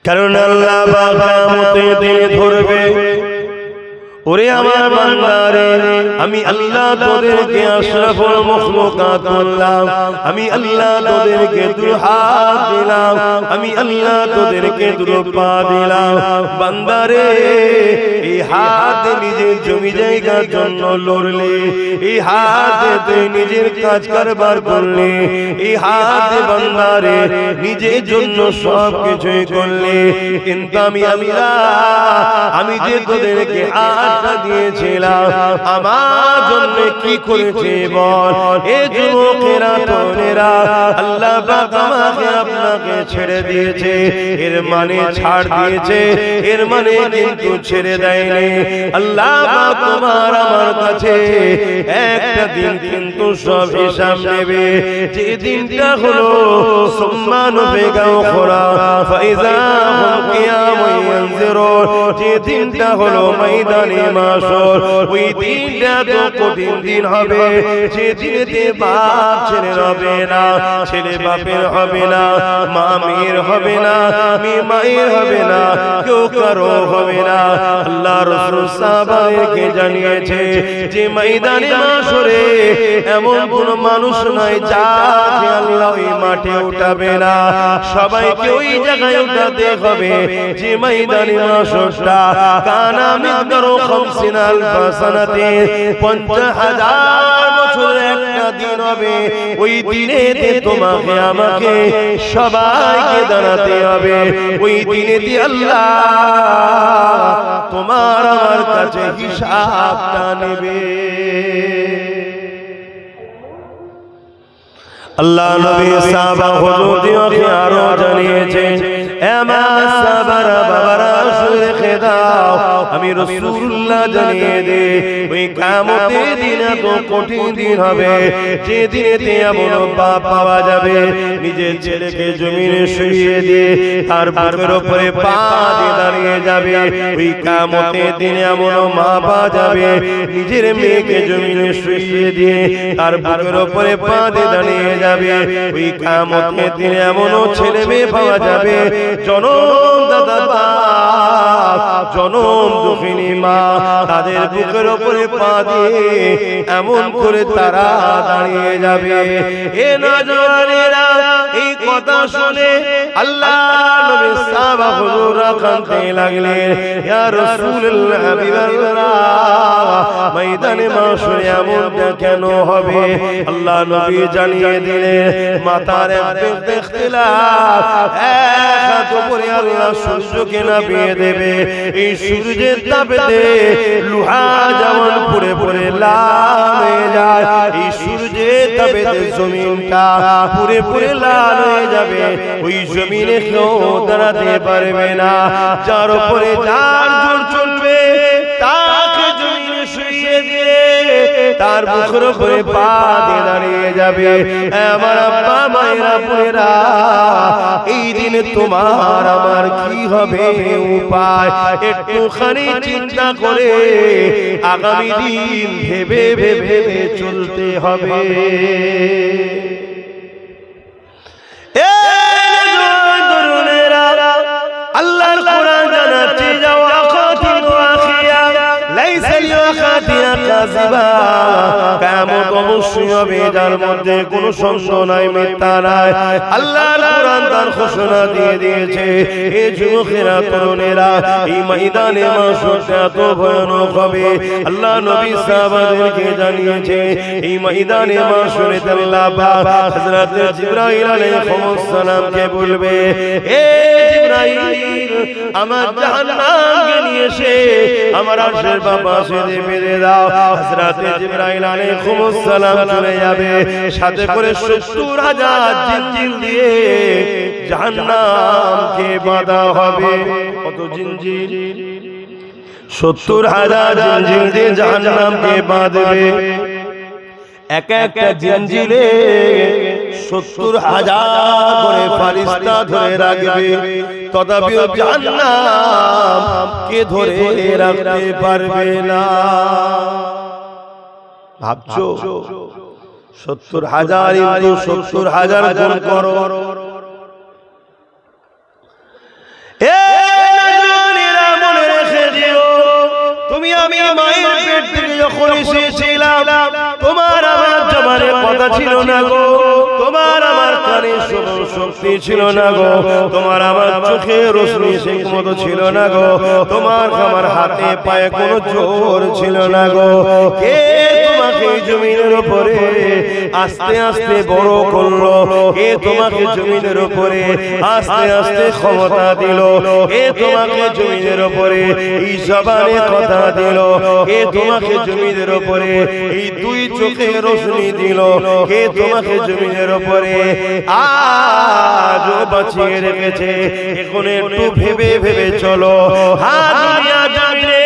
কারণ আল্লাহ পাক কিয়ামতের দিনে ধরবে, ওরে আমার বান্দারে, আমি আল্লাহ তোদেরকে আশরাফুল মাখলুকাত বললাম, আমি আল্লাহ তোদেরকে দুই হাত দিলাম, আমি আল্লাহ তোদেরকে দুই পা দিলাম। বান্দারে, এই হাত নিজের জমি জায়গার জন্য লড়লে, এই হাতে তুই নিজের কাজ কারবার করলে, এই হাতে বান্দারে নিজের জন্য সব কিছুই করলে, কিন্তু আমি আল্লাহ, আমি যে তোদেরকে দিয়েছিলাম আমার জন্য কি করেছে বল। এ যুবকেরা তরুণেরা, আল্লাহ পাক আমাকে আপনাকে ছেড়ে দিয়েছে, এর মানে ছাড় দিয়েছে, এর মানে কিন্তু ছেড়ে দেয়নি। আল্লাহ পাক তোমার আমার কাছে একটা দিন কিন্তু সব হিসাব নেবে, যে দিনটা হলো সুম্মান বেগাও খোরা ফাইজা হুম কিয়ামুন ইয়ানজিরুন, যে দিনটা হলো ময়দানে মাশর। ওই দিনটা তো কঠিন দিন হবে, যে দিনেতে বাপ ছেলে হবে না, ছেলে বাপের হবে না, মা মেয়ের হবে না, মেয়ে মায়ের হবে না, কেউ কারো হবে না। আল্লাহ রাসূল সাহাবাদেরকে জানিয়েছে যে ময়দানে মাশরে এমন কোন মানুষ নাই যাকে আল্লাহ ওই মাঠে উঠাবে না, সবাইকে ওই জায়গায় উঠাতে হবে যে ময়দানে মাশরটা কানা মিকদারু 50 আলফ সানাতে, 50,000 বছরের একটা দিন হবে। ওই দিনেতে তোমাকে আমাকে সবাইকে দাঁড়াতে হবে, ওই দিনেতে আল্লাহ তোমার আমার কাছে হিসাবটা নেবে। আল্লাহ নবী সাহাবা হুজুরদেরকে আরো জানিয়েছেন, এমা সাবারা বাবারা শুনে খেদাও, আমি রাসূলুল্লাহ জানিয়ে দে, ওই কিয়ামতের দিন এত কঠিন দিন হবে, যে দিনেতে এমন বাপ পাওয়া যাবে নিজের ছেলেকে জমিনে শুইয়ে দিয়ে তার বুকের উপরে পা দিয়ে দাঁড়িয়ে যাবে। ওই কিয়ামতের দিন এমন মা পাওয়া যাবে নিজের মেয়েকে জমিনে শুইয়ে দিয়ে তার বুকের উপরে পা দিয়ে দাঁড়িয়ে যাবে। ওই কিয়ামতের দিন এমন ছেলে মেয়ে পাওয়া যাবে জনম দাদা বাপ, জনম দুঃখিনী মা, তাদের বুকের উপরে পা দিয়ে এমন করে তারা দাঁড়িয়ে যাবে। এ নওজওয়ানেরা, এই কথা শুনে আল্লাহ নবী সাহাবা হুজুররা কাঁদতে লাগলেন, ইয়া রাসূলুল্লাহ হাবিবাল্লাহ, ময়দানে মাশরে এমনটা কেন হবে? আল্লাহ নবী জানিয়ে দিলেন, মাথার এক ইখতিলাফ, এক হাত উপরে আল্লাহ সূর্যকে নামিয়ে দেবে, এই সূর্যের তাপেতে লোহা যেমন পুড়ে পুড়ে লাল হয়ে যায়, এই সূর্যের তাপেতে জমিনটা পুড়ে পুড়ে লাল হয়ে যাবে, ওই জমিনে কেউ দাঁড়াতে পারবে না, যার উপরে যার জোর চলবে তাকে জমিনে শুইয়ে দিয়ে তার বুকের উপরে পা দিয়ে দাঁড়িয়ে যাবে। আমার আব্বা মায়েরা বোনেরা, এই দিনে তোমার আমার কি হবে উপায়? একটুখানি চিন্তা করে আগামী দিন ভেবে ভেবে চলতে হবে। আল্লাহর কোরআন জানাচ্ছে, যাও আখাতিল ওয়াখিয়া লাইসা লিওয়াখাতিহা কাযিবা, কিয়ামত অবশ্যই হবে যার মধ্যে কোনো সংশয় নাই, মিথ্যা নাই। আল্লাহর কোরআন তার ঘোষণা দিয়ে দিয়েছে, এই যুবকেরা তরুণেরা, এই ময়দানে মাশরটা এত ভয়ানক হবে। আল্লাহ নবী সাহাবাদেরকে জানিয়েছে, এই ময়দানে মাশরে আল্লাহ পাক হযরত জিবরাইল আলাইহিস সালামকে বলবে, এ জিবরাইল, আমার জাহান্নামকে নিয়ে এসে আমার আরশের পাশে বেঁধে দাও। হযরত জিবরাইল আলাইহিস সালাম চলে যাবে, সাথে করে 70,000 জিনজিল দিয়ে জাহান্নামকে বাঁধা হবে। কত জিনজিল? 70,000 জিনজিল দিয়ে জাহান্নামকে বাঁধবে। এক একটা জিনজিলে 70,000 করে ফেরেশতা ধরে রাখবে, তথাপিও জাহান্নামকে ধরে রাখতে পারবে না। ভাবছো 70,000 ইনটু 70,000 গুণ করো, এ আমি মায়ের পেট থেকে যখন এসেছিলাম তোমার আমার জবানে কথা ছিল না গো, তোমার আমার কানে শ্রবণ শক্তি ছিল না গো, তোমার আমার চোখে রোশনি ঠিক মতো ছিল না গো, তোমার আমার হাতে পায়ে কোনো জোর ছিল না গো। কে তোমাকে জমিনের উপরে আস্তে আস্তে বড় করলো? কে তোমাকে জমিনের উপরে আস্তে আস্তে ক্ষমতা দিল? কে তোমাকে জমিনের উপরে এই জবানে কথা দিল? কে তোমাকে জমিনের উপরে এই দুই চোখে রোশনি দিল? কে তোমাকে জমিনের উপরে আজও বাঁচিয়ে রেখেছে? এখন একটু ভেবে ভেবে চলো। দুনিয়া জমিনে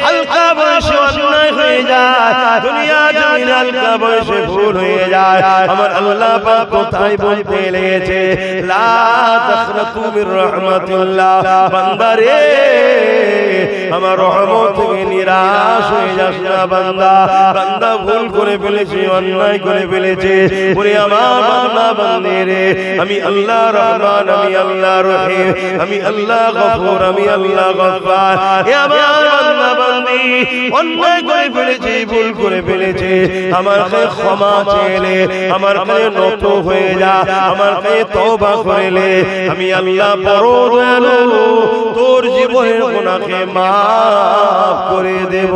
হালকা বয়সে অন্যায় হয়ে যায়, দুনিয়া জমিনে হালকা বয়সে ভুল হয়ে যায়। আমার আল্লাহ পাক কোথায় বলতে লেগেছে, লা তাখরাতু মির রাহমাতিল্লাহ, বান্দারে আমার রহমত থেকে নিরাশ হয়ে যাস না বান্দা। বান্দা ভুল করে ফেলেছে, অন্যায় করে ফেলেছে, ওরে আমার বান্দা বান্দিরে, আমি আল্লাহ রহমান, আমি আল্লাহ রহিম, আমি আল্লাহ গফুর, আমি আল্লাহ গফফার। হে আমার বান্দা বান্দি, অন্যায় করে ফেলেছে, ভুল করে ফেলেছে, আমার কাছে ক্ষমা চেয়ে, আমার কাছে নত হয়ে যা, আমার কাছে তওবা করলে আমি আল্লাহ বড় দয়ালু, তোর জীবনের গুনাহকে মাফ করে দেব।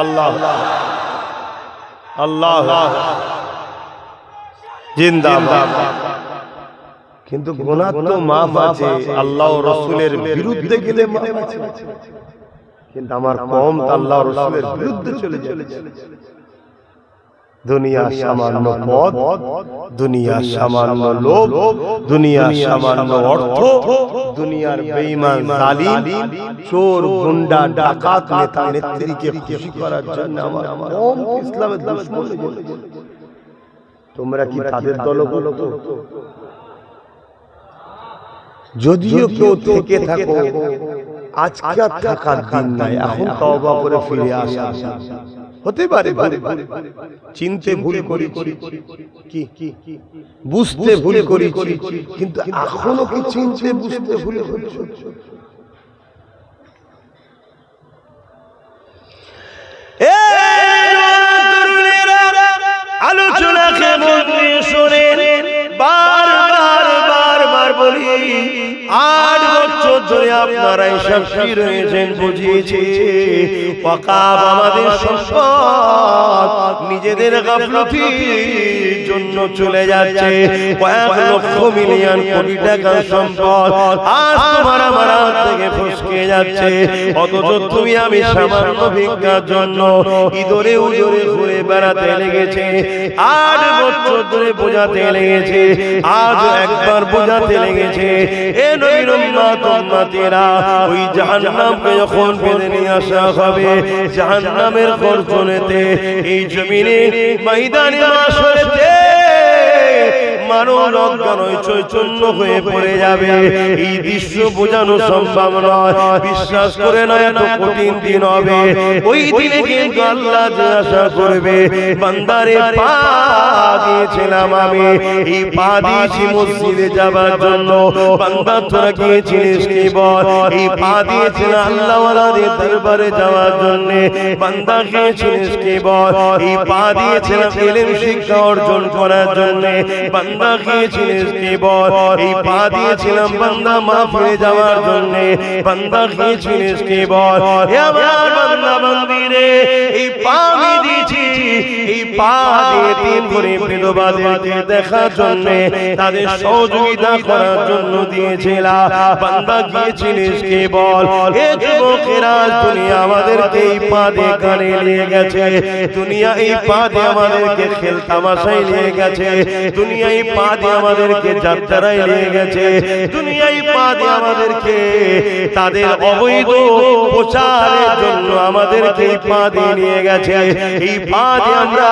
আল্লাহ আল্লাহ জিন্দাবাদ। কিন্তু গুনাহ তো মাফ আছে, আল্লাহ ও রাসূলের বিরুদ্ধে গেলে মাফ আছে, কিন্তু আমার কওম তো আল্লাহ ও রাসূলের বিরুদ্ধে চলে যাচ্ছে। দুনিয়া সামান্য পদ, দুনিয়া সামান্য লোভ, দুনিয়া সামান্য অর্থ, দুনিয়ার বেঈমান জালিম চোর গুন্ডা ডাকাত নেতা নেত্রীকে খুশি করার জন্য আমার কওম ইসলামের দুশমন হয়ে গেছে। তোমরা কি তাদের দলভুক্ত? যদিও কেউ থেকে থাকো, আজকে আর থাকার দিন নাই, এখন তওবা করে ফিরে আসা হতে পারে। চিনতে ভুল করেছি, কি বুঝতে ভুল করেছি, কিন্তু এখনো কি চিনতে বুঝতে ভুল করছো? আলোচনা কেমন শোনেন, বারবার বলি, 8 বছর ধরে আপনারা সাক্ষী রয়েছেন, বুঝিয়েছি ওয়াকাব আমাদের সম্পদ নিজেদের গাফলতির জন্য চলে যাচ্ছে। কয়েক লক্ষ মিলিয়ন কোটি টাকার সম্পদ আজ তোমার আমার হাত থেকে ফসকে যাচ্ছে, অথচ তুমি আমি সামান্য ভিক্ষার জন্য ইদরে উদরে ঘুরে বেড়াতে লেগেছে। 8 বছর ধরে বোঝাতে লেগেছে, আজ একবার বোঝাতে লেগেছে। এ নবীর উম্মত উম্মতেরা, ওই জাহান্নামকে যখন বেঁধে নিয়ে আসা হবে, জাহান্নামের গর্জনেতে এই জমিনে ময়দানে মাশরেতে মানব অজ্ঞান চৈতন্য হয়ে পড়ে যাবে। এই দৃশ্য বোঝানো সম্ভব নয়, বিশ্বাস করে নয়, এত কঠিন দিন হবে। ওই দিনে কিন্তু আল্লাহ জিজ্ঞাসা করবে, বান্দারে পা দিয়েছিলাম আমি, এই পা দিয়েছি মসজিদে যাবার জন্য, বান্দা তোরা গিয়েছিলিস কি বল? এই পা দিয়েছিলাম আল্লাহওয়ালাদের দরবারে যাওয়ার জন্য, বান্দা গিয়েছিলিস কি বল? এই পা দিয়েছিলাম ইলম শিক্ষা অর্জন করার জন্য, বান্দা গিয়েছিলিস কি বল? এই পা দিয়েছিলাম বান্দা মাফে যাওয়ার জন্য, বান্দা গিয়েছিলিস কি বল? হে আমার বান্দা বান্দিরে, এই পা দিয়েছি, এই পা দিয়ে 3 গরিব বিধবাদেরকে দেখার জন্য, তাদের সহযোগিতা করার জন্য দিয়েছিলাম, বান্দা গিয়েছিলিস কি বল? এ যুবকেরা, দুনিয়া আমাদেরকে এই পা দিয়ে কানে নিয়ে গেছে, দুনিয়া এই পা দিয়ে আমাদেরকে খেল তামাশায় নিয়ে গেছে, দুনিয়া এই পা দিয়ে আমাদেরকে যাত্রায় নিয়ে গেছে, দুনিয়া এই পা দিয়ে আমাদেরকে তাদের অবৈধ প্রচারের জন্য আমাদেরকে এই পা দিয়ে নিয়ে গেছে। এই পা দিয়ে আমরা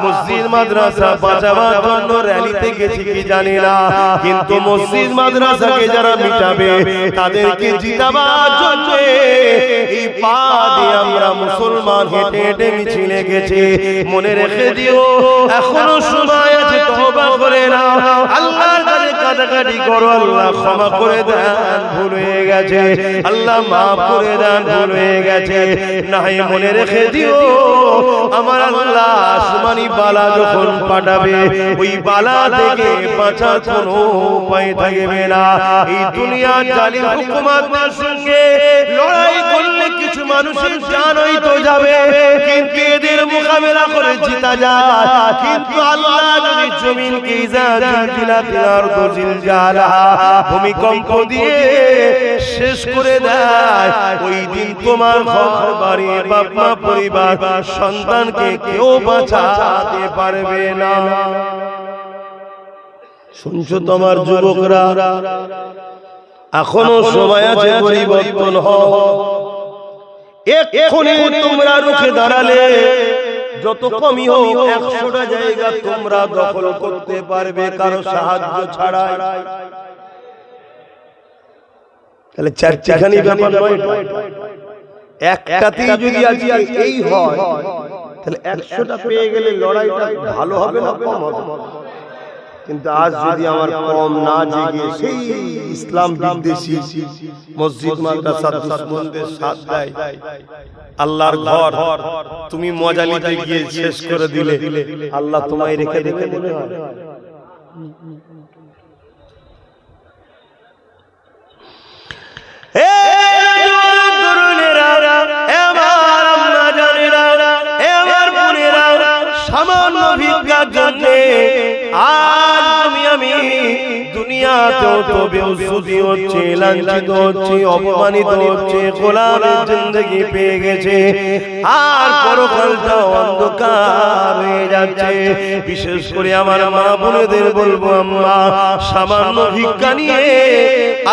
মসজিদ মাদ্রাসা বাঁচাবার জন্য র্যালিতে গেছি কি জানি না, কিন্তু মসজিদ মাদ্রাসাকে যারা মিটাবে, তাদেরকে জিতাবার জন্য এই পা দিয়ে আমরা মুসলমান হেঁটে হেঁটে মিছিলে গেছি। মনে রেখে দিও, এখনো সময় আছে, তওবা করে নাও, আল্লাহর কাছে কাটাকাটি করো, আল্লাহ ক্ষমা করে দেন, ভুল হয়ে গেছে, আল্লাহ মাফ করে দেন, ভুল হয়ে গেছে। নাই মনে রেখে দিও, আমার আল্লাহ আসমানি বালা যখন পাঠাবে, ওই বালা থেকে বাঁচার কোনো উপায় থাকবে না। এই দুনিয়ার জালিম হুকুমাতের সঙ্গে লড়াই করলে কিছু মানুষের জান হয়তো যাবে, কিন্তু এদের মোকাবেলা করে জিতা যায়। কিন্তু আল্লাহ যদি জমিনকে ভূমিকম্প দিয়ে শেষ করে দেয়, ওই দিন তোমার ঘর বাড়ি, বাপ মা, পরিবার, সন্তানকে কেউ বাঁচাতে পারবে না। শুনছো তোমার যুবকরা, এখনো সময় আছে, পরিবর্তন হও। এক্ষুনি তোমরা রুখে দাঁড়ালে যত কমই হোক 100টা জায়গা তোমরা দখল করতে পারবে কারো সাহায্য ছাড়া। তাহলে চারটিখানি ব্যাপার নয়, একটাতেই যদি আজকে এই হয়, তাহলে 100টা পেয়ে গেলে লড়াইটা ভালো হবে না কম হবে? কিন্তু আজ যদি আমার কম না জেগে সেই ইসলাম বিদ্বেষী মসজিদ মাদ্রাসা দুশমনদের সাথ দেয়, আল্লাহর ঘর তুমি মজা নিতে গিয়ে শেষ করে দিলে, আল্লাহ তোমায় রেখে দেবে মনে হয়? সামান্য ভিক্ষার জন্য আজ আমি দুনিয়াতেও তো বেউসুদি হচ্ছে, লাঞ্ছিত হচ্ছে, অপমানিত হচ্ছে, গোলামের জিন্দেগি পেয়ে গেছে, আর পরকালটাও অন্ধকার হয়ে যাচ্ছে। বিশেষ করে আমার মা বোনেদের বলবো, আম্মা সামান্য ভিক্ষা নিয়ে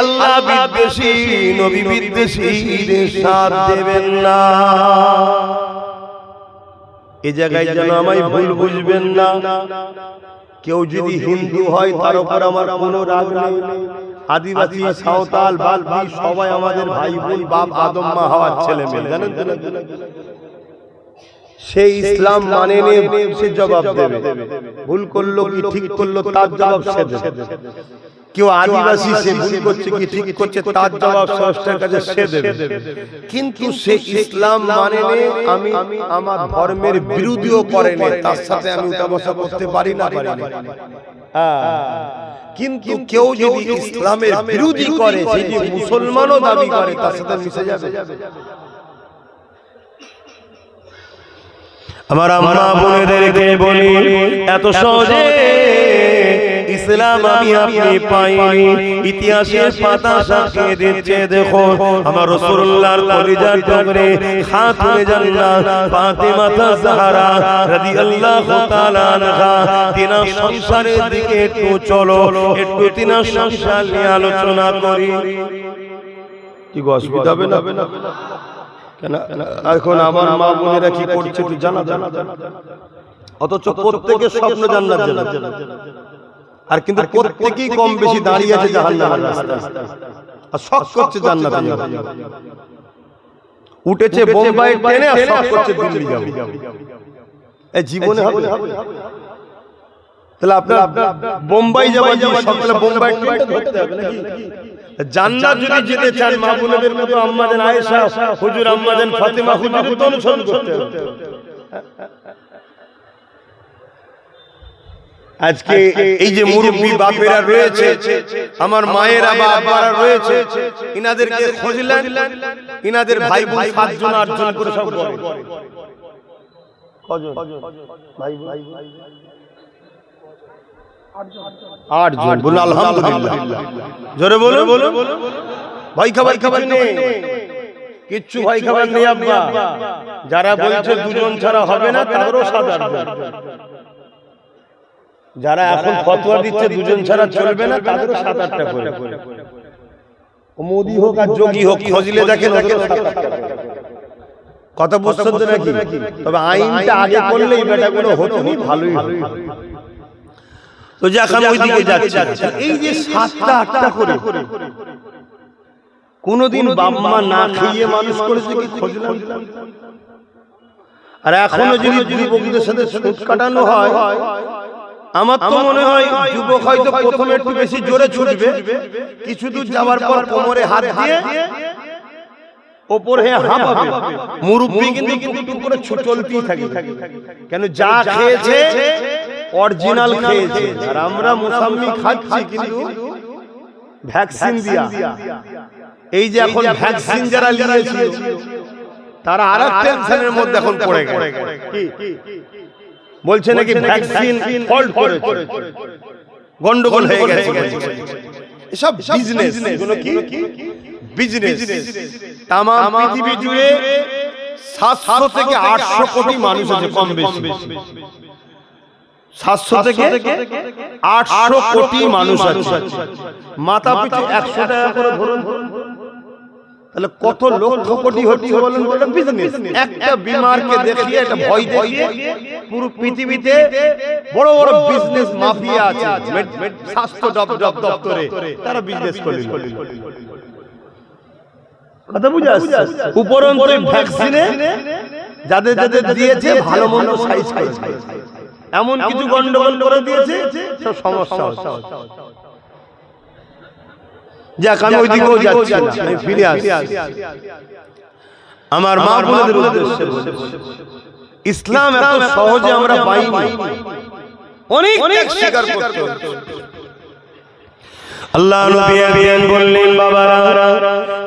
আল্লাহ বিদ্বেষী, নবী বিদ্বেষীদের সাথ দেবেন না। এ জায়গায় যেন আমায় ভুল বুঝবেন না। কেউ যদি হিন্দু হয় তার উপর আমার কোনো রাগ নেই, আদিবাসী, সাঁওতাল, বাল্মীকি সবাই আমাদের ভাই বোন, বাপ আদম মা হওয়ার ছেলে মেয়ে, জানেন? সেই ইসলাম মানে সে জবাব দেবে, ভুল করলো কি ঠিক করলো তার জবাব সে দেবে। কেউ আদিবাসী, সে ভুল করছে কি ঠিক করছে তার জবাব স্রষ্টার কাছে সে দেবে। কিন্তু সে ইসলাম মানে আমি আমার ধর্মের বিরোধীও করে না, তার সাথে আমি উঠা বসা করতে পারি না। কিন্তু কেউ যদি ইসলামের বিরোধী করে, সে যে মুসলমানও দাবি করে, তার সাথে মিশে যাবে। আমার আম্মা বোনেদেরকে বলি, এত সহজে ইসলাম আমি আপনি পাইনি, ইতিহাসের পাতা সাক্ষী দিচ্ছে। দেখো আমার রাসূলুল্লাহর কলিজার টুকরে খাতুনে জান্নাত ফাতেমা জাহরা রাদিয়াল্লাহু তাআলা আনহা, তিনার সংসারের দিকে একটু চলো, একটু তিনার সংসার নিয়ে আলোচনা করি। কি অসুবিধা হবে না? কেন এখন আমার মা বোনেরা কি করছে তুই জানা? অথচ প্রত্যেকের স্বপ্ন জান্নাত জান্নাত, আর কিন্তু প্রত্যেকেই কম বেশি দাঁড়িয়ে আছে জাহান্নামের রাস্তায়, আর শখ করছে জান্নাতে যাবে। উঠেছে বোম্বাই ট্রেনে, আর শখ করছে দিল্লি যাবে। এই জীবনে হবে? তাহলে আপনার বোম্বাই যাওয়ার জন্য সকালে বোম্বাই ট্রেন ধরতে হবে নাকি? জান্নাত যদি যেতে চান, মা বোনেদের মতো আম্মাজান আয়েশা হুজুর, আম্মাজান ফাতেমা হুজুরের তো অনুসরণ করতে হবে। আজকে এই যে মুরব্বী বাপেরা রয়েছে, আমার মায়েরা বা আব্বারা রয়েছে, ইনাদেরকে খুঁজলেন, ইনাদের ভাই বোন 7 জন 8 জন করে সব করে। কজন ভাই বোন? 8 জন। বলুন আলহামদুলিল্লাহ, জোরে বলুন। ভাই খাবার নেই, কিচ্ছু ভাই খাবার নেই আব্বা। যারা বলছে 2 জন ছাড়া হবে না, তাদেরও 7-8 জন। যারা এখন ফতোয়া দিচ্ছে 2 জন ছাড়া চলবে না, তাদেরও 7-8টা করে। মোদি হোক আর যোগী হোক, খোঁজলে দেখেন কথা বুঝছেন তো নাকি? তবে আইনটা আগে করলে এই বেটাগুলো হতো নি, ভালোই হতো। তো যখন ওইদিকে যাচ্ছে, এই যে 7টা-8টা করে কোনদিন বাপ মা না খাইয়ে মানুষ করেছে কি খোঁজলাম? আর এখনো যদি যুবকদের সাথে সুদ কাটানো হয়, আমার তো মনে হয় যুবক হয়তো প্রথমে একটু বেশি জোরে ছুটবে, কিছু দূর যাওয়ার পর কোমরে হাত দিয়ে ওপরে হাঁপাবে। মুরব্বি কিন্তু টুকটুক করে চলতেই থাকে, কেন যা খেয়েছে অরিজিনাল খেয়েছে। আর আমরা মোসাম্মি খাচ্ছি কিন্তু ভ্যাকসিন দিয়া। এই যে এখন ভ্যাকসিন যারা নিয়েছিল তারা আরেক টেনশনের মধ্যে এখন পড়ে গেছে। কি বলছে নাকি ভ্যাকসিন ফল্ট করেছে, গন্ডগোল হয়ে গেছে। এসব বিজনেস, এগুলো কি বিজনেস। তাম পৃথিবী জুড়ে 700 থেকে 800 কোটি মানুষ আছে, কম বেশি 700 থেকে 800 কোটি মানুষ আছে। মাথা পিছু 100 টাকা করে ধরুন, তাহলে কত লক্ষ কোটি হচ্ছে বলেন? এটা বিজনেস। একটা বিমারকে দেখিয়ে, একটা ভয় দেখিয়ে পুরো পৃথিবীতে বড় বড় বিজনেস মাফিয়া আছে স্বাস্থ্য দপ্তরে, তারা বিজনেস করে। কথা বুঝা আসছে? উপরন্তু ভ্যাকসিনে যাদের যাদের দিয়েছে ভালো মন্দ সাইজ এমন কিছু গন্ডগোল করে দিয়েছে, সব সমস্যা হচ্ছে। যাক, আমি ওইদিকেও যাচ্ছি না, আমি ফিরে আসি আমার মা বোনদের উদ্দেশ্যে। ইসলাম এত সহজে আমরা পাইনি, অনেক স্বীকার করতে হবে। আল্লাহ নবী আমিন বললেন, বাবারা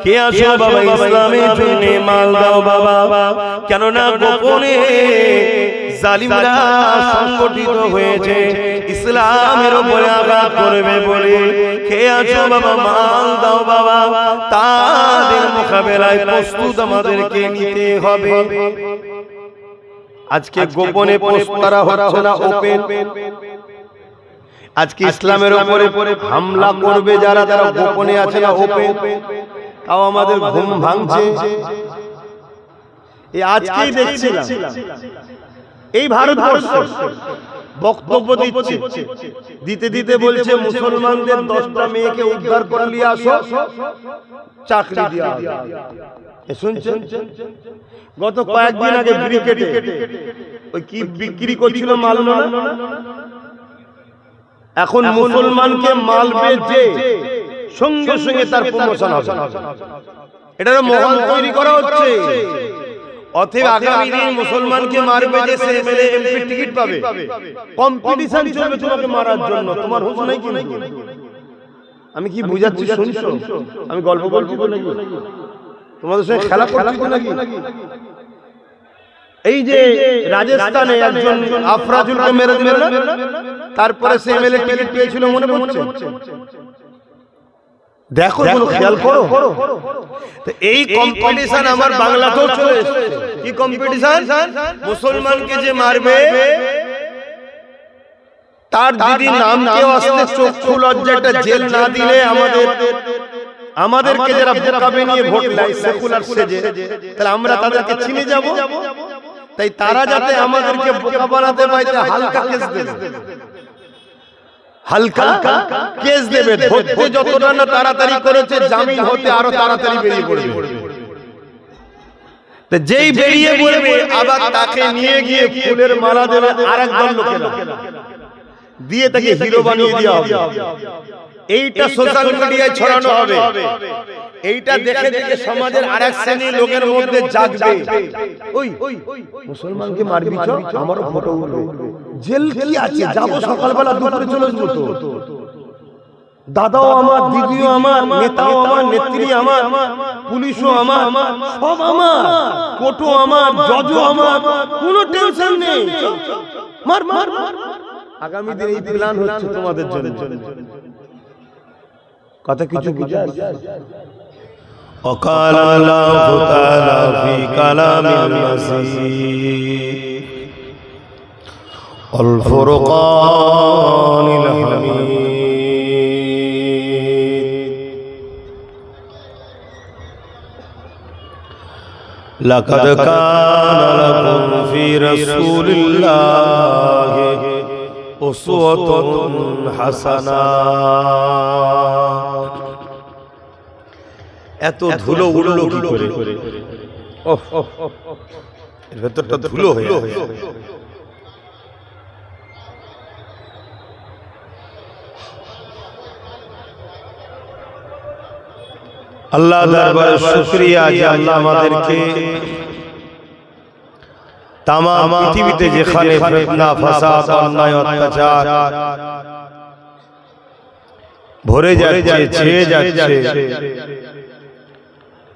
কে আসো বাবা, ইসলামের জন্য মাল দাও বাবা, কেননা গোপনে জালিমরা সংগঠিত হয়েছে ইসলামের উপরে আঘাত করবে বলে। কে আসো বাবা, মাল দাও বাবা, তাদের মোকাবেলায় প্রস্তুত আমাদেরকে নিতে হবে। আজকে গোপনে প্রস্তারা হচ্ছে না, ওপেন। আজকে ইসলামের উপরে হামলা করবে যারা, তারা গোপনে আছে না ওপেন। তাও আমাদের ঘুম ভাঙছে। এই আজকেই দেখছিলাম এই ভারতবর্ষ বক্তব্য দিতে দিতে বলছে মুসলমানদের 10টা মেয়েকে উদ্ধার করে নিয়ে আসো, চাকরি দিয়া। শুনছেন? গত কয়েকদিন আগে ব্রিকেটে ওই কি বিক্রি করছিল মাল, এখন মুসলমানকে মালবে যে সঙ্গে সঙ্গে তার প্রমোশন হবে। এটার মহল তৈরি করা হচ্ছে। অতএব আগামী দিন মুসলমানকে মারবে যে সে এমএলএ এমপি টিকিট পাবে, কম্পিটিশন চলবে তোমাকে মারার জন্য। তোমার হুঁশ নাই কি? আমি কি বুঝাচ্ছি শুনছো? আমি গল্প বলছি তো নাকি? তোমাদের সঙ্গে খেলা করছি তো নাকি? এই যে রাজস্থানে একজন আফরাজুলকে মেরে দিল না, তারপরে সে এমএলএ টিকিট পেয়েছিল, মনে পড়ছে? দেখো, কোনো খেয়াল করো। তো এই কম্পিটিশন আমার বাংলাতেও চলে এসেছে। কি কম্পিটিশন? মুসলমানকে যে মারবে তার দিদি নামকে আসতে চক্ষু লজ্জাটা জেল না দিলে আমাদেরকে যারা বোকাবে নিয়ে ভোট দেয় সেকুলার সেজে, তাহলে আমরা তাদেরকে চিনে যাব। তাই তারা যাতে আমাদেরকে বোকা বানাতে পারে, হালকা কেস দেবে, হালকা কেস দেবে। ধরতে যতটা না তাড়াতাড়ি করেছে, জামিন হতে আরো তাড়াতাড়ি বেরিয়ে পড়বে। যেই বেরিয়ে পড়বে আবার তাকে নিয়ে গিয়ে ফুলের মালা দেবে আরেকজন লোকেরা, দিয়ে তাকে হিরো বানিয়ে দেওয়া হবে। এইটা সোশ্যাল মিডিয়ায় ছড়ানো হবে। এইটা দেখে দেখে সমাজের আরেক শ্রেণীর লোকের মধ্যে জাগবে, ওই মুসলমানকে মারবি চ, আমারও ফটো উঠবে। জেল কি আছে, যাবো সকালবেলা, দুপুরে চলে আসবো তো। দাদাও আমার, দিদিও আমার, নেতাও আমার, নেত্রী আমার, পুলিশও আমার, সব আমার, কোর্টও আমার, জজও আমার, কোনো টেনশন নেই। মার মার। আগামী দিন এই প্ল্যান হচ্ছে তোমাদের জন্য। কথা কিছু বুঝা? وقال الله تعالى في كلام المسيح والفرقان الحميد لقد كان لكم في رسول الله أسوة حسنة। এত ধুলো উড়লো কি করে? এর ভেতরটা ধুলো হয়ে আল্লাহ দরবারে শুকরিয়া যে আল্লাহ আমাদেরকে তাম পৃথিবীতে যেখানে ফিতনা ফাসাদ অন্যায় অত্যাচার ভরে যাচ্ছে ছেয়ে যাচ্ছে,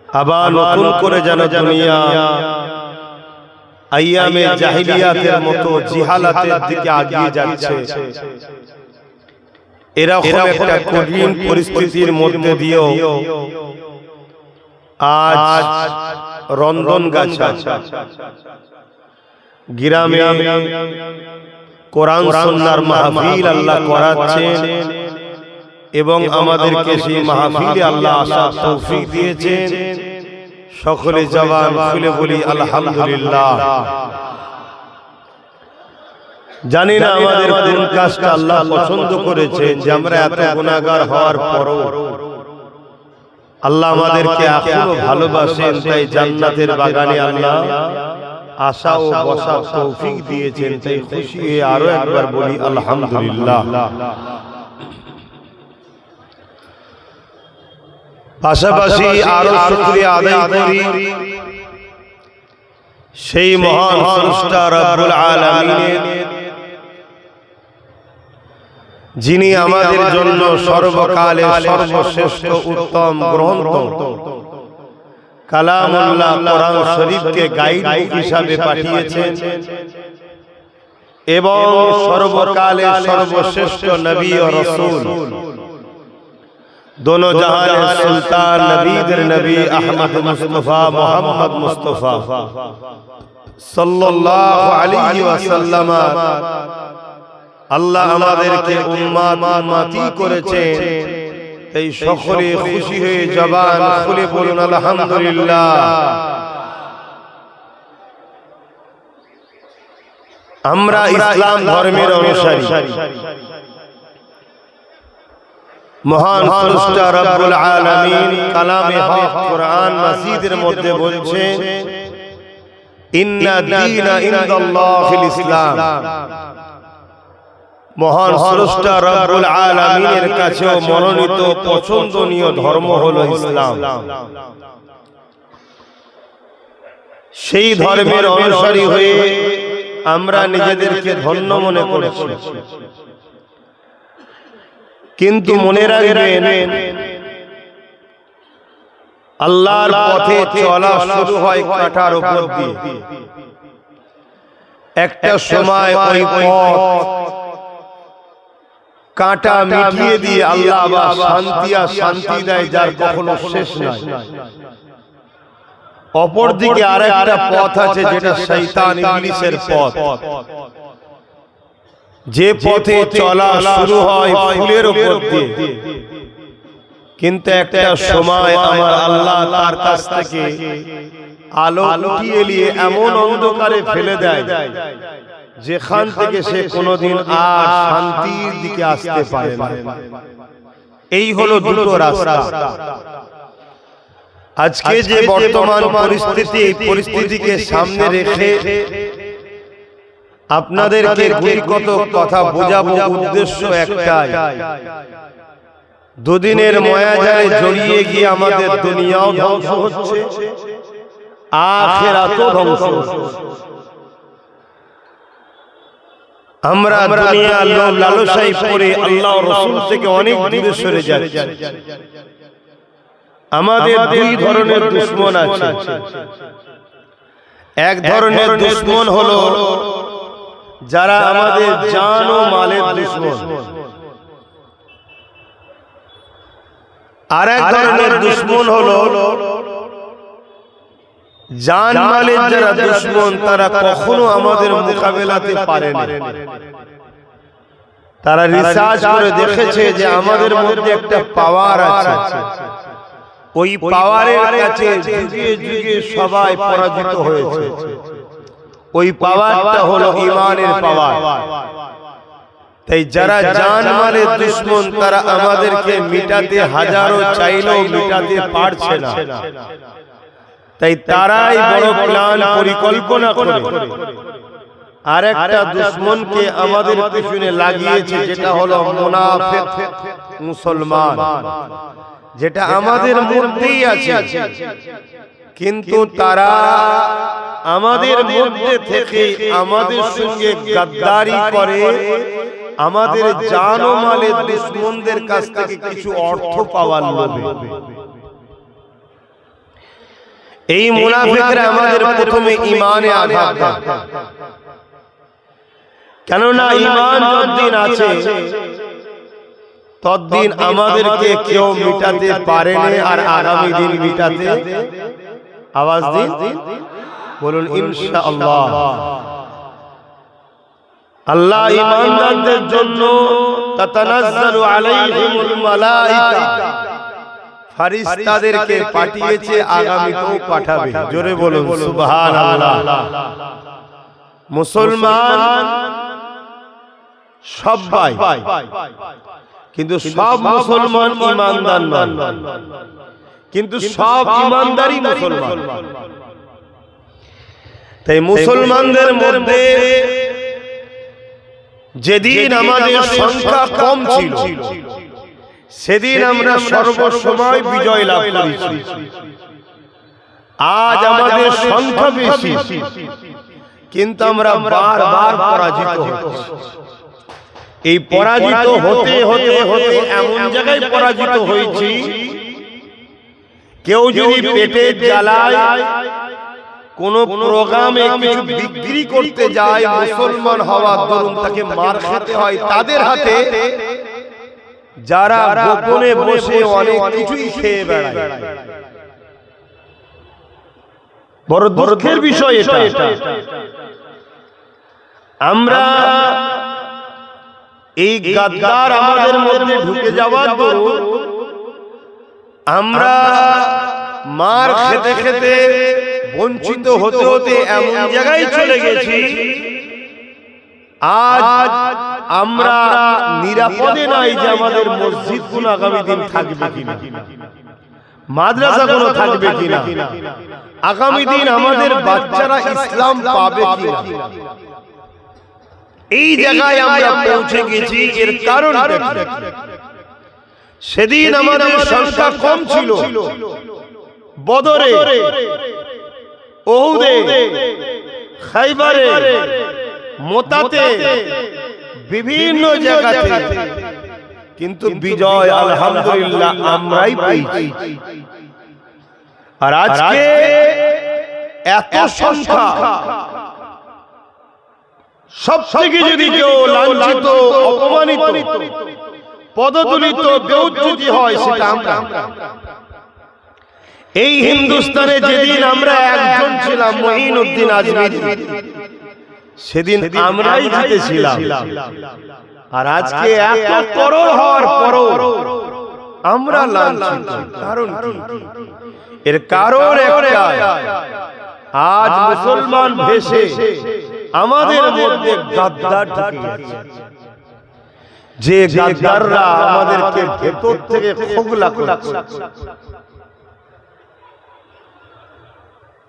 আবার নতুন করে যেন দুনিয়া আইয়ামে জাহিলিয়াতের মতো জিহালাতের দিকে এগিয়ে যাচ্ছে, এরকম একটা কঠিন পরিস্থিতির মধ্যে দিয়েও আজ রন্ধনগাছা গ্রামে কোরআন সুন্নাহর মাহফিল আল্লাহ করাচ্ছেন এবং আমাদেরকে সেই মাহফিলে আল্লাহ আসার তৌফিক দিয়েছেন। সকলে জবান খুলে বলি আলহামদুলিল্লাহ। জানি না আমাদের কোন কাজটা আল্লাহ পছন্দ করেছেন যে আমরা এত গুনাহগার হওয়ার পরও আল্লাহ আমাদেরকে এখনো ভালোবাসেন, তাই জান্নাতের বাগানে আল্লাহ আশা ও বসার তৌফিক দিয়েছেন। তাই খুশি হয়ে আরো একবার বলি আলহামদুলিল্লাহ। পাশাপাশি আরো শুকরিয়া আদায় করি সেই মহান স্রষ্টা রব্বুল আলামিনের, যিনি আমাদের জন্য সর্বকালের সর্বশ্রেষ্ঠ উত্তম গ্রন্থ কালামুল্লাহ কোরআন শরীফকে গাইড হিসাবে পাঠিয়েছেন এবং সর্বকালের সর্বশ্রেষ্ঠ নবী ও রাসূল दोनों जहान सुल्तान नबीदर नबी अहमद मुस्तफा मोहम्मद मुस्तफा सल्लल्लाहु अलैहि वसल्लम আল্লাহ আমাদেরকে উম্মত উম্মতি করেছেন। তাই সকলে খুশি হয়ে জবান খুলে বলুন আলহামদুলিল্লাহ। আমরা ইসলাম ধর্মের অনুসারী। মহান স্রষ্টা রব্বুল আলামিন কালামে হক কোরআন মাজিদের মধ্যে বলছেন, ইন্না দীনা ইনদাল্লাহিল ইসলাম। মহান স্রষ্টা রব্বুল আলামিনের কাছে মনোনীত পছন্দনীয় ধর্ম হলো ইসলাম। সেই ধর্মের অনুসারী হয়ে আমরা নিজেদেরকে ধন্য মনে করছি, কিন্তু মনে রাখবেন আল্লাহর পথে চলা শুরু হয় কাঁটার উপর দিয়ে। একটা সময় ওই পথ কাঁটা মিটিয়ে দিয়ে আল্লাহ আবার শান্তি আর শান্তি দেয়, যার কখনো শেষ নাই। অপরদিকে আরেকটা পথ আছে যেটা শয়তান ইবলিসের পথ, যে পথে চলা শুরু হয় ফুলের উপর দিয়ে, কিন্তু একটা সময় আমার আল্লাহ তার কাছ থেকে আলো উঠিয়ে নিয়ে এমন অন্ধকারে ফেলে দেয় যেখান থেকে সে কোনোদিন আর শান্তির দিকে আসতে পারে না। এই হলো দুটো রাস্তা। আজকে যে বর্তমান পরিস্থিতি, এই পরিস্থিতিকে সামনে রেখে আপনাদেরকে গুণগত কথা বোঝাবো। উদ্দেশ্য একটাই, দুদিনের মায়াজালে জড়িয়ে গিয়ে আমাদের দুনিয়াও ধ্বংস হচ্ছে, আখিরাতও ধ্বংস হচ্ছে। আমরা দুনিয়ার লোভ লালসায় পড়ে আল্লাহ ও রাসূল থেকে অনেক দূরে সরে যাচ্ছি। আমাদের দুই ধরনের দুশমন আছে। এক ধরনের দুশমন হলো যারা আমাদের জান ও মালের দুশমন, আর এক ধরনের দুশমন হলো জান মালের যারা দুশমন, তারা কখনো আমাদের মোকাবেলাতে পারে না। তারা রিসার্চ করে দেখেছে যে আমাদের মধ্যে একটা পাওয়ার আছে, ওই পাওয়ারের কাছে যুগে যুগে সবাই পরাজিত হয়েছে। ওই পাওয়ারটা হলো ঈমানের পাওয়ার। তাই যারা জান মালের দুশমন, তারা আমাদেরকে মিটাতে হাজারো চাইলেও মিটাতে পারছে না। তাই তারাই বড় প্ল্যান পরিকল্পনা করে আরেকটা দুশমনকে আমাদের পিছনে লাগিয়েছে, যেটা হলো মুনাফিক মুসলমান, যেটা আমাদের মধ্যেই আছে, কিন্তু তারা আমাদের মধ্যে থেকে আমাদের সঙ্গে গাদ্দারি করে, আমাদের জান ও মালের দুশমনদের কাছ থেকে কিছু অর্থ পাওয়ার লোভে। এই মুনাফিকরা আমাদের প্রথমে ঈমানে আঘাত দেয়, কেননা ঈমান যতদিন আছে ততদিন আমাদেরকে কেউ মিটাতে পারেনি, আর আগামী দিন মিটাতে, আওয়াজ দিন বলুন ইনশাআল্লাহ। আল্লাহ ঈমানদারদের জন্য তাতানাজ্জালু আলাইহিমুল মালায়েকা, ফেরেশতাদেরকে পাঠিয়েছে, আগামীতেও পাঠাবে। জোরে বলুন সুবহানাল্লাহ। মুসলমান সবাই, কিন্তু সব মুসলমান ঈমানদার নয়, কিন্তু সব ঈমানদারই মুসলমান। তাই মুসলমানদের মধ্যে যেদিন আমাদের সংখ্যা কম ছিল, সেদিন আমরা সর্বসময় বিজয় লাভ করেছি। আজ আমাদের সংখ্যা বেশি, কিন্তু আমরা বারবার পরাজিত হচ্ছি। এই পরাজিত হতে হতে হতে এমন জায়গায় পরাজিত হয়েছি, কেউ যদি পেটের জ্বালায় কোন প্রোগ্রামে কিছু বিক্রি করতে যায়, মুসলমান হওয়ার দরুন তাকে মার খেতে হয় তাদের হাতে, যারা গোপনে বসে অনেক কিছুই খেয়ে বেড়ায়। বড় দুঃখের বিষয় এটা। আমরা এই গাদ্দার আমাদের মধ্যে ঢুকে যাওয়ার দরুন আমরা মার খেতে খেতে, বঞ্চিত হতে হতে এমন জায়গায় চলে গেছি, আজ আমরা নিরাপদে নাই যে আমাদের মসজিদ কোন আগামী দিন থাকবে কিনা, মাদ্রাসা কোন থাকবে কিনা, আগামী দিন আমাদের বাচ্চারা ইসলাম পাবে কিনা। এই জায়গায় আমরা পৌঁছে গেছি। এর কারণ সেদিন আমাদের সংখ্যা কম ছিল, বদরে, উহুদে, খাইবারে, মোতাতে, বিভিন্ন জায়গাতে, কিন্তু বিজয় আলহামদুলিল্লাহ আমরাই পেয়েছি। আর আজকে এত সংখ্যা, সব থেকে যদি কেউ লাঞ্ছিত, অপমানিত, পদদলিত, বেউজ্জতি হয়, সেটা আমরা। এই হিন্দুস্তানে যেদিন আমরা একজন ছিলাম, মঈনুদ্দিন আজমিরি, সেদিন আমরাই জিতেছিলাম। আর আজকে এত করোড় হওয়ার পরও আমরা লাঞ্ছিত। কারণ কি? এর কারণ একটাই, আজ মুসলমান ভেসে আমাদের মধ্যে গাদ্দার ঢুকে গেছে, যে গাদ্দাররা আমাদেরকে ভেতর থেকে খোগলা করছে।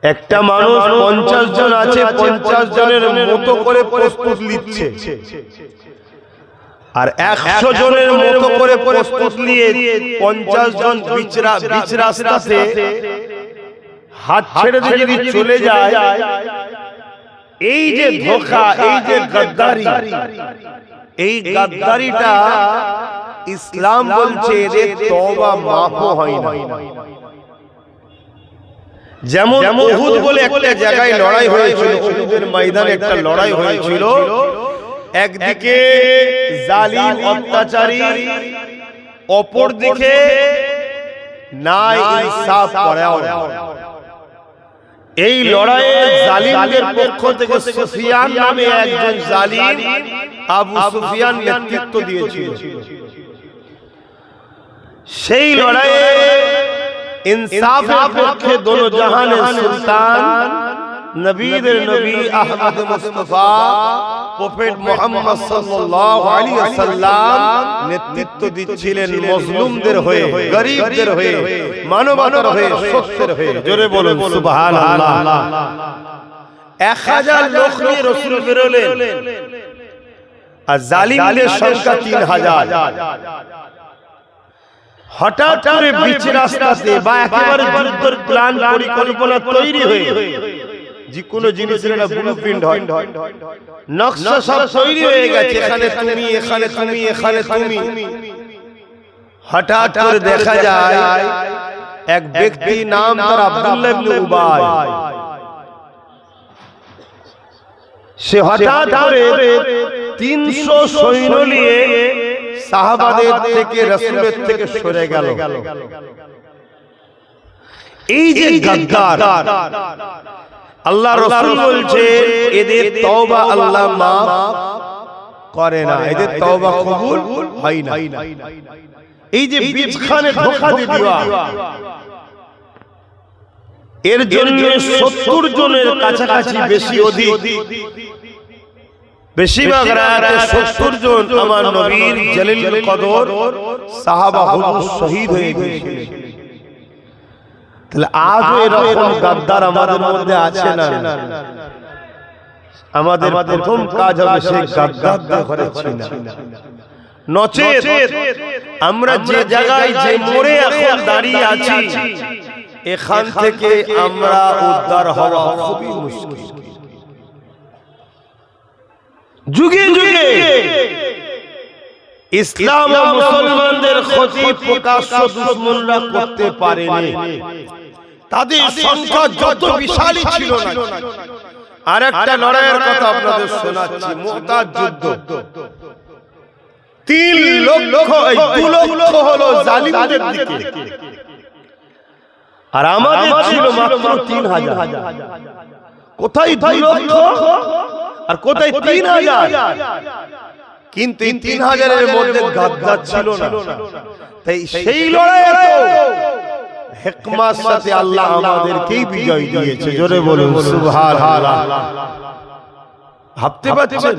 একটা মানুষ 50 জন আছে, 50 জনের মতো করে প্রস্তুত নিচ্ছে, আর 100 জনের মতো করে প্রস্তুত নিয়ে 50 জন বিচ রাস্তাতে হাত ছেড়ে দিয়ে যদি চলে যায়, এই যে ধোঁকা, এই যে গাদ্দারি, এই গাদ্দারিটা ইসলাম বলছে এদের তওবা মাফও হয় না। যেমন উহুদ বলে একটা জায়গায় লড়াই হয়েছিল, উহুদের ময়দানে একটা লড়াই হয়েছিল। একদিকে জালিম অত্যাচারী, অপর দিকে ন্যায় ইনসাফ পরায়ণ। এই লড়াইয়ে জালিমদের পক্ষ থেকে সুফিয়ান নামে একজন জালিম, আবু সুফিয়ান নেতৃত্ব দিয়েছিল। সেই লড়াইয়ে ইনসাফের পক্ষে দোনো জাহানের সুলতান, নবীদের নবী আহমদ মুস্তাফা, প্রফেট মুহাম্মদ সাল্লাল্লাহু আলাইহি ওয়াসাল্লাম নেতৃত্ব দিচ্ছিলেন মজলুমদের হয়ে, গরীবদের হয়ে, মানবতার হয়ে, সত্যের হয়ে। জোরে বলুন সুবহানাল্লাহ। 1000 লোক নিয়ে রাসূল বেরোলেন, আর জালিমদের সংখ্যা 3000। হঠাৎ করে বিচ রাস্তাতে বা একেবারে যুদ্ধের প্ল্যান পরিকল্পনা তৈরি হয়ে যে কোনো জিনিসের একটা ব্লুপ্রিন্ট হয়, নকশা সব তৈরি হয়ে গেছে, এখানে তুমি, এখানে তুমি, এখানে তুমি। হঠাৎ করে দেখা যায় এক ব্যক্তি, নাম তার আব্দুল্লাহ ইবনে উবাই, সে হঠাৎ করে 300 সৈন্য নিয়ে সাহাবাদের থেকে, রাসূলের থেকে সরে গেল। এই যে গাদ্দার, আল্লাহ রাসূল বলছে এদের তওবা আল্লাহ মাফ করে না, এদের তওবা কবুল হয় না। এই যে বিচখানে ধোঁকা দিয়ে দেওয়া, এর জন্য 70 জনের কাছাকাছি, বেশি অধিক, বেশিরভাগ রাতে 70 জন আমার নবীর জলিল কদর সাহাবা হুজুর শহীদ হয়ে গেছে। তাহলে আজও এরকম গাদ্দার আমাদের মধ্যে আছে না? আমাদের প্রথম কাজ হবে সেই গাদ্দারদের ঘরে ছিনা, নচেত আমরা যে জায়গায়, যে মোড়ে এখন দাঁড়িয়ে আছি, এখান থেকে আমরা উদ্ধার হওয়া খুবই মুশকিল। যুগে যুগে ইসলাম ও মুসলমানদের ক্ষতি প্রকাশ্য দুশমনরা করতে পারেনি। তাদের সংখ্যা যত বিশালই ছিল না, আর একটা লড়াইয়ের কথা আপনাদের শোনাচ্ছি, মুতার যুদ্ধ। 3 লক্ষ, 2 লক্ষ হলো জালিমদের দিকে, আর আমাদের ছিল মাত্র 3000। কোথায় 2 লক্ষ আর কোথায় 3000? কিন্তু 3000 এর মধ্যে গাদ্দার ছিল না। তাই সেই লড়াইয়ে হিকমার সাথে আল্লাহ আমাদেরকেই বিজয় দিয়েছে। জোরে বলুন সুবহানাল্লাহ। ভাবতে পারছেন?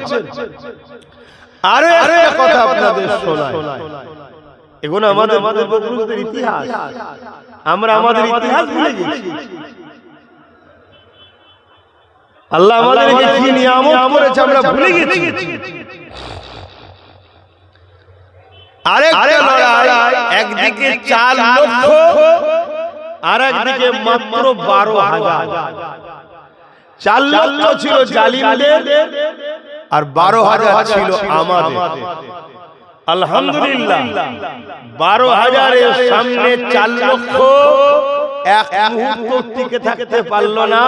আরে একটা কথা আপনাদের শোনাই, এগুলো আমাদের পূর্বপুরুষদের ইতিহাস, আমরা আমাদের ইতিহাস ভুলে গেছি। আল্লাহ আমাদেরকে কি নিয়ামত করেছে আমরা ভুলে গেছি। আরেকটা লড়াই, একদিকে 4 লক্ষ আর একদিকে মাত্র 12,000। 4 লক্ষ ছিল জালিমদের আর 12,000 ছিল আমাদের। আলহামদুলিল্লাহ, 12,000 এর সামনে 4 লক্ষ এক মুহূর্ত টিকে থাকতে পারলো না।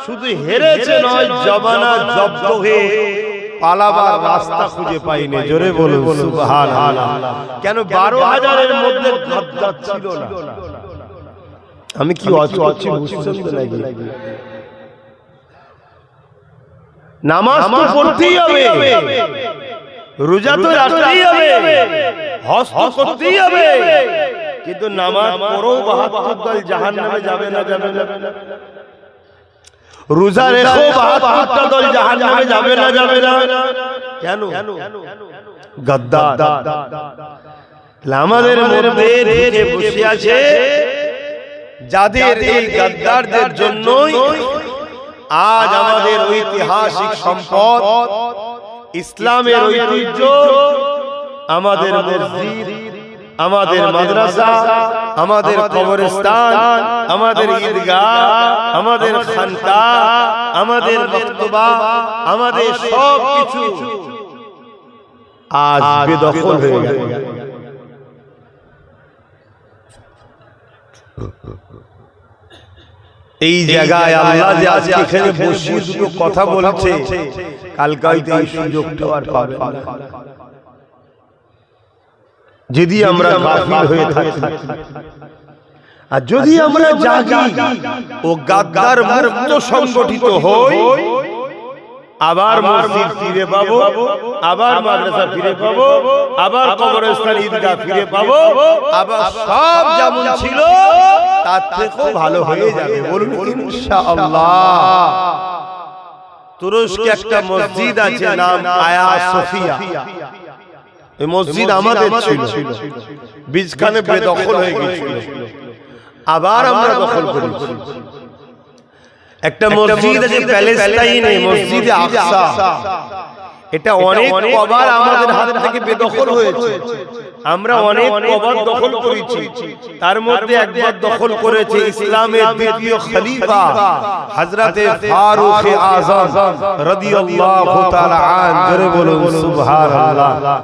শুধু হেরেছে নয়, জবানা জব্দ হয়ে পালাবার রাস্তা খুঁজে পাইনি। জোরে বলুন সুবহানাল্লাহ। কেন 12,000 এর মধ্যে গাদ্দার ছিল না? আমি কি অচি বুঝছেন তো নাকি? নামাজ তো পড়তেই হবে, রোজা তো রাখতেই হবে, হজ তো করতেই হবে, কিন্তু নামাজ পড়েও 72 দল জাহান্নামে যাবে না, যাবে না। রোজা রেখেও 72 দল জাহান্নামে যাবে না, যাবে না। কেন? গাদ্দার। আমাদের মধ্যে ঢুকে বসে আছে যাদের, এই গাদ্দারদের জন্যই আজ আমাদের ঐতিহাসিক সম্পদ, ইসলামের ঐতিহ্য, আমাদের মসজিদ, আমাদের মাদ্রাসা, আমাদের কবরস্থান, আমাদের ঈদগাহ, আমাদের খানকাহ, আমাদের মক্তবা, আমাদের সব কিছু আজ বেদখল হয়ে গেছে। এই জায়গায় আল্লাহ যে আজকে এখানে বসে দুটো কথা বলছে, কালকে হয়তো এই সুযোগটা আর পাবে না। যদি আমরা গাফিল হয়ে থাকি, আর যদি আমরা জাগি ও গাদ্দার মুক্ত সংগঠিত হই, আবার মসজিদ ফিরে পাবো, আবার মাদ্রাসা ফিরে পাবো, আবার কবরস্থান ঈদগাহ ফিরে পাবো, আবার সব যেমন ছিল তার থেকেও ভালো হয়ে যাবে। বলুন ইনশাআল্লাহ। তুরস্কে একটা মসজিদ আছে, নাম আয়া সোফিয়া। এই মসজিদ আমাদের ছিল, বীজখানে বেদখল হয়ে গিয়েছিল, আবার আমরা দখল করেছি। একটা মসজিদ আছে প্যালেস্টাইনে, মসজিদে আকসা। এটা অনেক কবর আমাদের হাত থেকে বেদখল হয়েছে। আমরা অনেক কবর দখল করেছি, তার মধ্যে একবার দখল করেছে ইসলামের দ্বিতীয় খলিফা হযরতে ফারুক আযম রাদিয়াল্লাহু তাআলা আনহু। জোরে বলুন সুবহানাল্লাহ।